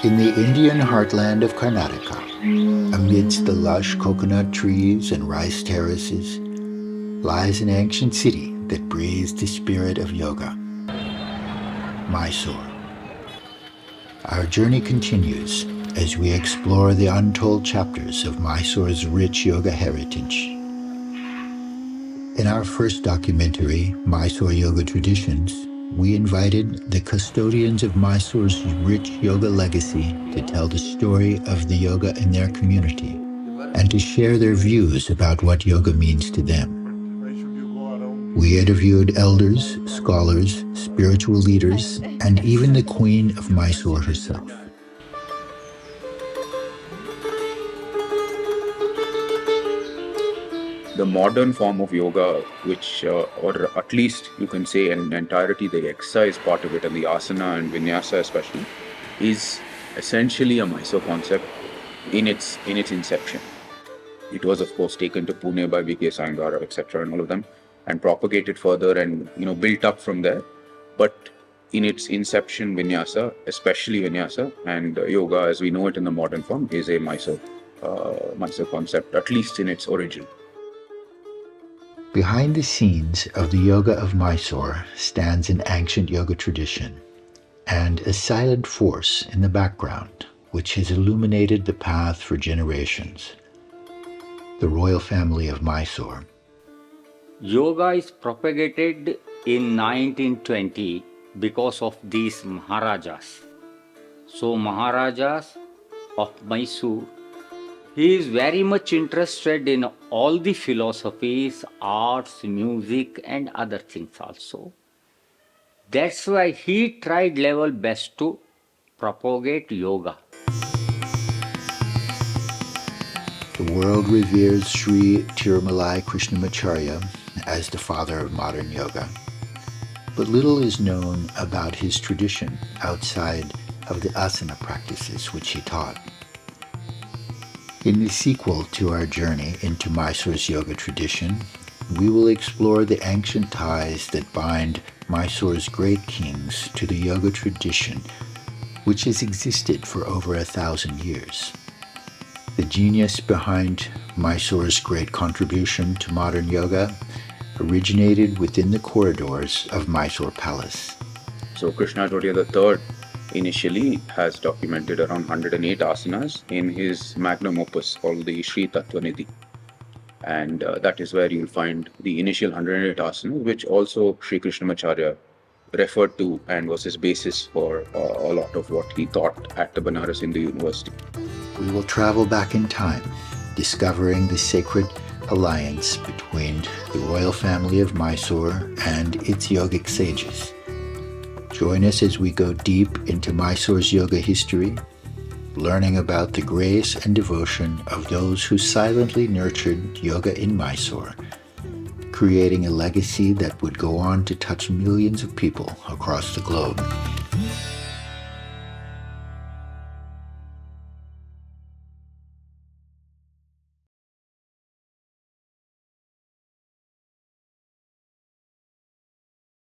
In the Indian heartland of Karnataka, amidst the lush coconut trees and rice terraces, lies an ancient city that breathes the spirit of yoga, Mysore. Our journey continues as we explore the untold chapters of Mysore's rich yoga heritage. In our first documentary, Mysore Yoga Traditions, we invited the custodians of Mysore's rich yoga legacy to tell the story of the yoga in their community and to share their views about what yoga means to them. We interviewed elders, scholars, spiritual leaders, and even the Queen of Mysore herself. The modern form of yoga, which, or at least you can say in entirety, the exercise part of it and the asana and vinyasa especially, is essentially a Mysore concept in its inception. It was, of course, taken to Pune by V.K. Sangara, etc., and all of them, and propagated further and built up from there. But in its inception, vinyasa, especially vinyasa and yoga, as we know it in the modern form, is a Mysore concept, at least in its origin. Behind the scenes of the yoga of Mysore stands an ancient yoga tradition and a silent force in the background which has illuminated the path for generations. The royal family of Mysore. Yoga is propagated in 1920 because of these Maharajas. So Maharajas of Mysore, he is very much interested in all the philosophies, arts, music and other things also. That's why he tried level best to propagate yoga. The world reveres Sri Tirumalai Krishnamacharya as the father of modern yoga. But little is known about his tradition outside of the asana practices which he taught. In the sequel to our journey into Mysore's yoga tradition, we will explore the ancient ties that bind Mysore's great kings to the yoga tradition, which has existed for over 1,000 years. The genius behind Mysore's great contribution to modern yoga originated within the corridors of Mysore Palace. So Krishnadevaya III initially has documented around 108 asanas in his magnum opus called the Sri Tattvanidhi. And that is where you'll find the initial 108 asanas, which also Sri Krishnamacharya referred to and was his basis for a lot of what he taught at the Banaras Hindu University. We will travel back in time, discovering the sacred alliance between the royal family of Mysore and its yogic sages. Join us as we go deep into Mysore's yoga history, learning about the grace and devotion of those who silently nurtured yoga in Mysore, creating a legacy that would go on to touch millions of people across the globe.